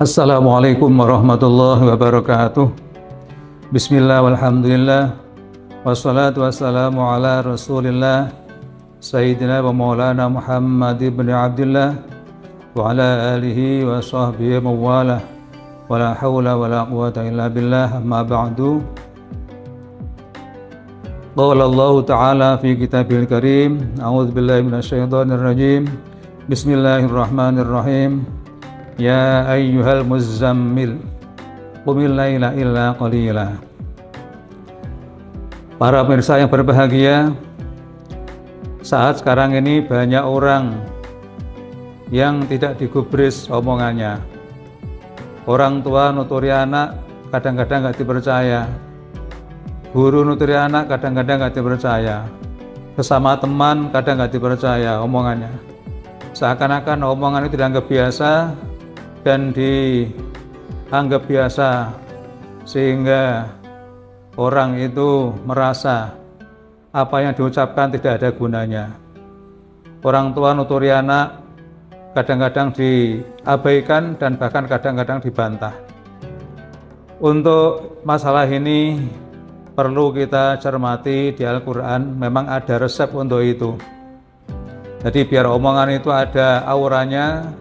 Assalamualaikum warahmatullahi wabarakatuh. Bismillah walhamdulillah. Wassalatu wassalamu ala rasulillah Sayyidina wa maulana Muhammad ibn Abdullah wa ala alihi wa sahbihi mawalah. Wa la hawla wa la quwata illa billah, amma ba'du. Qala Allah ta'ala fi kitabil karim, a'udzu billahi minasyaitonir rajim. Bismillahirrahmanirrahim. Ya ayyuhal muzzammil qumil laila illa qalila. Para pemirsa yang berbahagia, saat sekarang ini banyak orang yang tidak digubris omongannya. Orang tua nuturi anak kadang-kadang nggak dipercaya. Guru nuturi anak kadang-kadang nggak dipercaya. Sesama teman kadang nggak dipercaya omongannya. Seakan-akan omongan itu dianggap biasa dan dianggap biasa, sehingga orang itu merasa apa yang diucapkan tidak ada gunanya. Orang tua nuturi anak kadang-kadang diabaikan dan bahkan kadang-kadang dibantah. Untuk masalah ini perlu kita cermati di Al-Quran, memang ada resep untuk itu. Jadi biar omongan itu ada auranya,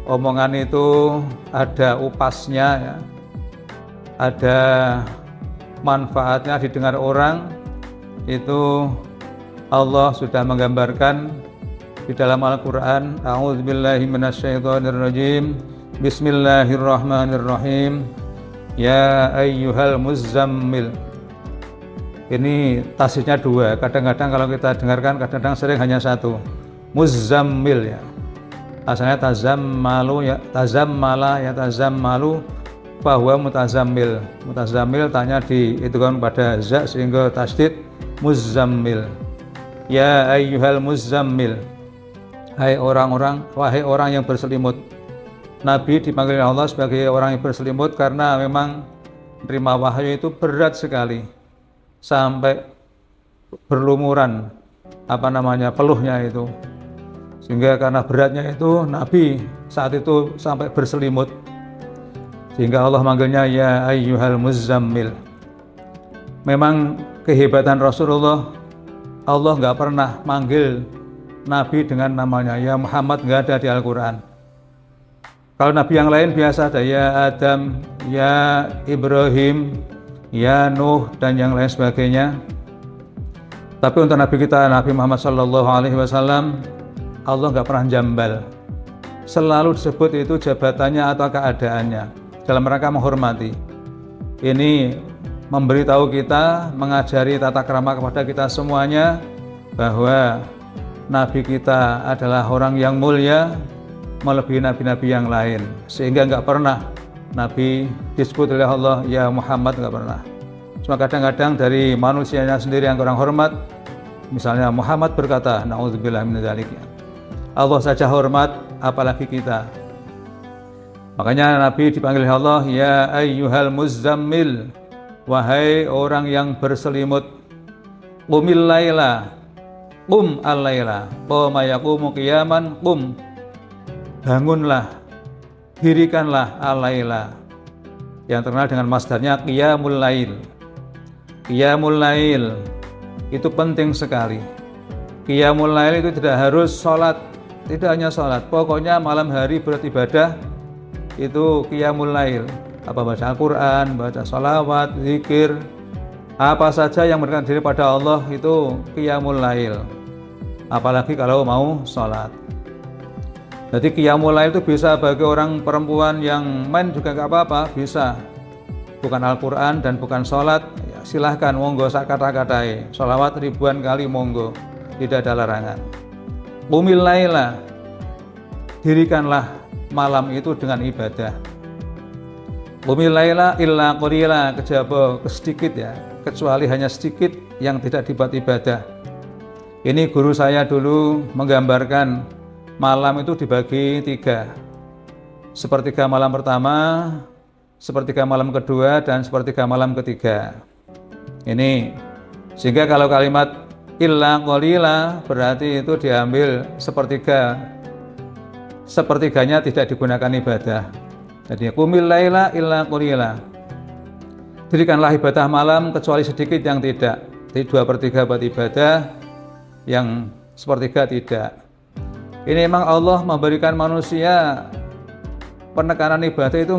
omongan itu ada upasnya, ya, ada manfaatnya didengar orang. Itu Allah sudah menggambarkan di dalam Al-Quran. A'udzubillahi minasyaitonirrajim. Bismillahirrahmanirrahim. Ya ayyuhal muzzammil. Ini tasisnya dua. Kadang-kadang kalau kita dengarkan, kadang-kadang sering hanya satu. Muzzammil, ya. Asalnya tazammalu, ya, tazammala, ya tazammalu, bahwa mutazammil. Mutazammil tanya di itu kan pada za sehingga tasdid muzzammil. Ya ayyuhal muzzammil. Hai orang-orang, wahai orang yang berselimut. Nabi dipanggil Allah sebagai orang yang berselimut karena memang menerima wahyu itu berat sekali, sampai berlumuran peluhnya itu. Sehingga karena beratnya itu Nabi saat itu sampai berselimut, sehingga Allah manggilnya ya ayyuhal muzzammil. Memang kehebatan Rasulullah, Allah nggak pernah manggil Nabi dengan namanya. Ya Muhammad nggak ada di Al-Quran. Kalau Nabi yang lain biasa ada ya Adam, ya Ibrahim, ya Nuh, dan yang lain sebagainya. Tapi untuk Nabi kita, Nabi Muhammad SAW, Allah nggak pernah jambal. Selalu disebut itu jabatannya atau keadaannya, dalam rangka menghormati. Ini memberitahu kita, mengajari tata krama kepada kita semuanya, bahwa Nabi kita adalah orang yang mulia, melebihi nabi-nabi yang lain. Sehingga nggak pernah Nabi disebut oleh Allah ya Muhammad, nggak pernah. Cuma kadang-kadang dari manusianya sendiri yang kurang hormat, misalnya Muhammad berkata, na'udzubillah min dzalik. Allah saja hormat, apalagi kita. Makanya Nabi dipanggil Allah ya ayyuhal muzzammil, wahai orang yang berselimut. Qumil laila, qum al-laila, qama yaqumu qiyaman, qum, bangunlah, dirikanlah al-laila, yang terkenal dengan masdarnya qiyamul lail. Qiyamul lail itu penting sekali. Qiyamul lail itu tidak harus sholat, tidak hanya sholat, pokoknya malam hari beribadah itu qiyamul lail. Apa baca Al-Quran, baca sholawat, zikir, apa saja yang mendekatkan diri pada Allah itu qiyamul lail. Apalagi kalau mau sholat. Jadi qiyamul lail itu bisa bagi orang perempuan yang main juga nggak apa-apa, bisa. Bukan Al-Quran dan bukan sholat, ya silahkan, monggo sak kata-katai. Sholawat ribuan kali monggo, tidak ada larangan. Qumil laila, dirikanlah malam itu dengan ibadah. Qumil laila illa qalila, kejaba sedikit, ya, kecuali hanya sedikit yang tidak dibuat ibadah. Ini guru saya dulu menggambarkan malam itu dibagi tiga. Sepertiga malam pertama, sepertiga malam kedua, dan sepertiga malam ketiga. Ini sehingga kalau kalimat illa qalila berarti itu diambil sepertiga, sepertiganya tidak digunakan ibadah. Jadi qumil laila illa qalila. Dirikanlah ibadah malam kecuali sedikit yang tidak. Jadi 2/3 buat ibadah, yang 1/3 tidak. Ini memang Allah memberikan manusia penekanan ibadah itu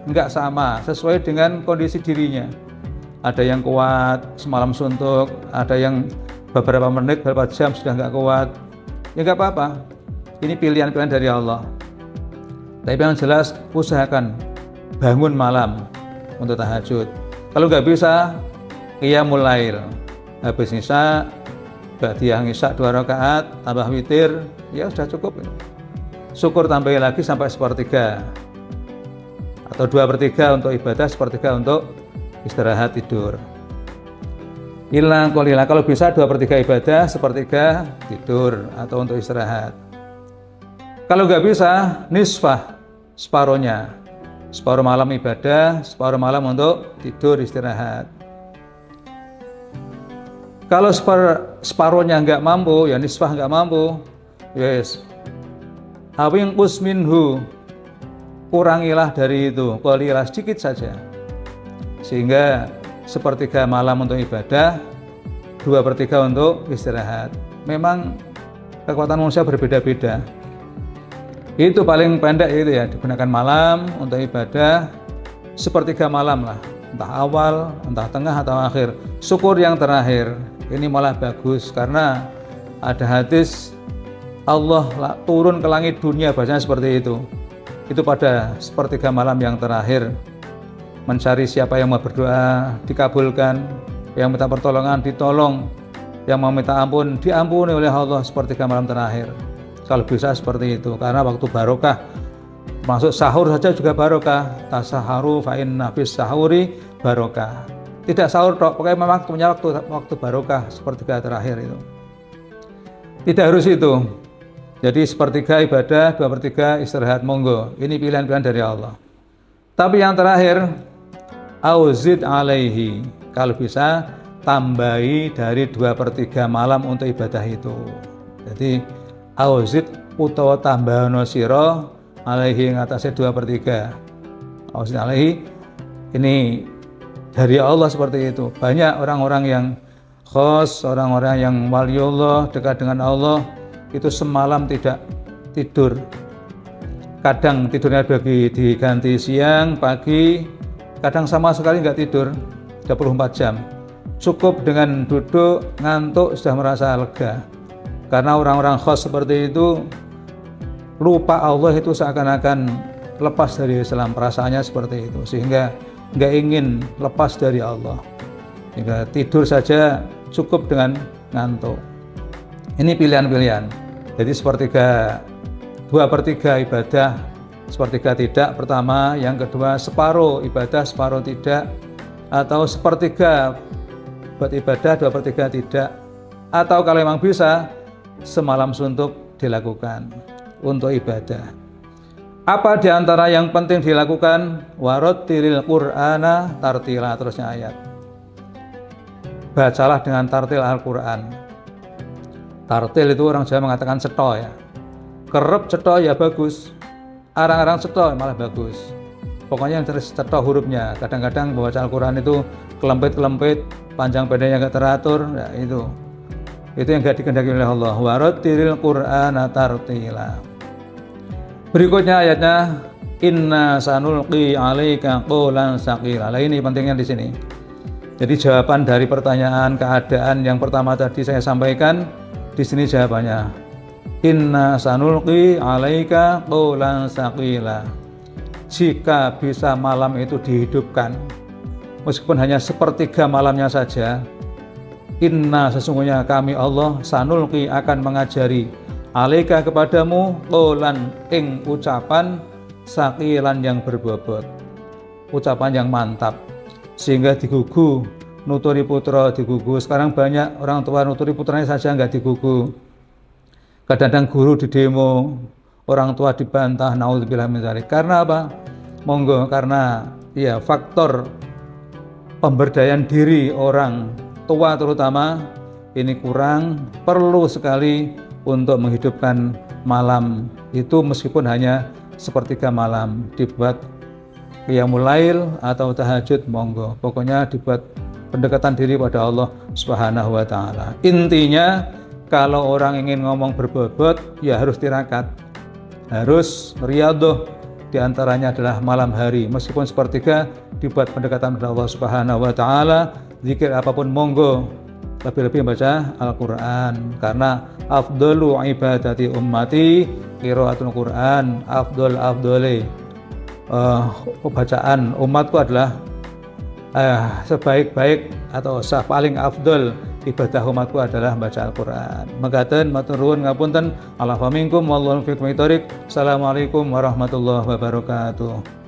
enggak sama, sesuai dengan kondisi dirinya. Ada yang kuat semalam suntuk, ada yang beberapa menit, beberapa jam sudah enggak kuat. Ya enggak apa-apa. Ini pilihan-pilihan dari Allah. Tapi yang jelas usahakan bangun malam untuk tahajud. Kalau nggak bisa, qiyamul lail. Habis isya, ba'diyah isya 2 rakaat, tambah witir, ya sudah cukup. Syukur tambahin lagi sampai 1/3. Atau 2/3 untuk ibadah, 1/3 untuk istirahat tidur. Illa qalila, kalau bisa 2/3 ibadah, 1/3 tidur atau untuk istirahat. Kalau nggak bisa, nisfah, separuhnya. Separuh malam ibadah, separuh malam untuk tidur istirahat. Kalau separuhnya nggak mampu, ya nisfah nggak mampu, yes. Awing minhu, kurangilah dari itu, qalilah sedikit saja. Sehingga 1/3 malam untuk ibadah, 2/3 untuk istirahat. Memang kekuatan manusia berbeda-beda. Itu paling pendek itu ya, digunakan malam untuk ibadah, 1/3 malam lah, entah awal, entah tengah atau akhir. Syukur yang terakhir, ini malah bagus karena ada hadis Allah turun ke langit dunia, bacanya seperti itu. Itu pada 1/3 malam yang terakhir, mencari siapa yang mau berdoa dikabulkan, yang minta pertolongan ditolong, yang mau minta ampun diampuni oleh Allah 1/3 malam terakhir. Kalau bisa seperti itu, karena waktu barokah, masuk sahur saja juga barokah. Tasaharu fa inna fis sahuri barokah. Tidak sahur dok, pokoknya memang punya waktu barokah 1/3 terakhir itu. Tidak harus itu. Jadi 1/3 ibadah, 2/3 istirahat, monggo. Ini pilihan-pilihan dari Allah. Tapi yang terakhir, auzid alaihi. Kalau bisa tambahi dari 2/3 malam untuk ibadah itu. Jadi auzid utawa tambahana sira alaihi ngatasé 2/3. Auzid alaihi ini dari Allah seperti itu. Banyak orang-orang yang khos, orang-orang yang waliullah, dekat dengan Allah, itu semalam tidak tidur. Kadang tidurnya diganti siang, pagi, kadang sama sekali nggak tidur 24 jam. Cukup dengan duduk, ngantuk, sudah merasa lega. Karena orang-orang khos seperti itu lupa Allah, itu seakan-akan lepas dari Islam, perasaannya seperti itu, sehingga nggak ingin lepas dari Allah, sehingga tidur saja cukup dengan ngantuk. Ini pilihan-pilihan. Jadi 2/3 ibadah, 1/3 tidak pertama, yang kedua separuh ibadah, separuh tidak, atau 1/3 buat ibadah, 2/3 tidak, atau kalau memang bisa semalam suntuk dilakukan untuk ibadah. Apa diantara yang penting dilakukan? Warattilil Qur'ana tartila, terusnya ayat. Bacalah dengan tartil Al-Quran. Tartil itu orang Jawa mengatakan cetha ya. Kerep cetha ya bagus, arang-arang cetha malah bagus. Pokoknya yang cetha hurufnya. Kadang-kadang baca Al-Quran itu kelempit-kelempit, panjang pendeknya nggak teratur, ya itu yang nggak dikehendaki oleh Allah. Warattilil Qur'ana tartila. Berikutnya ayatnya, inna sanulqi 'alaika qawlan tsaqila. Nah, ini pentingnya di sini. Jadi jawaban dari pertanyaan keadaan yang pertama tadi saya sampaikan, di sini jawabannya. Inna sanulqi 'alaika qawlan tsaqila. Jika bisa malam itu dihidupkan, meskipun hanya 1/3 malamnya saja, inna sesungguhnya kami Allah sanulqi akan mengajari alaika kepadamu qaulan ing ucapan saqilan yang berbobot, ucapan yang mantap, sehingga digugu nuturi putra digugu. Sekarang banyak orang tua nuturi putranya saja nggak digugu. Kadang-kadang guru didemo, orang tua dibantah, naudzubillah min dzalik. Karena apa? Monggo, karena ya faktor pemberdayaan diri orang tua terutama ini kurang, perlu sekali untuk menghidupkan malam itu, meskipun hanya 1/3 malam, dibuat qiyamul lail atau tahajud, monggo. Pokoknya dibuat pendekatan diri pada Allah Subhanahu wa taala. Intinya kalau orang ingin ngomong berbobot ya harus tirakat. Harus riyadhah, di antaranya adalah malam hari. Meskipun sepertiga dibuat pendekatan pada Allah Subhanahu wa taala, zikir apapun monggo. Lebih-lebih baca Al-Qur'an karena afdalu ibadati ummati qiraatul Qur'an, afdole bacaan umatku adalah sebaik-baik atau paling afdol ibadah umatku adalah baca Al-Qur'an. Mekaten matur nuwun ngapunten. Ala faminkum wallahu fiikum. Assalamualaikum warahmatullahi wabarakatuh.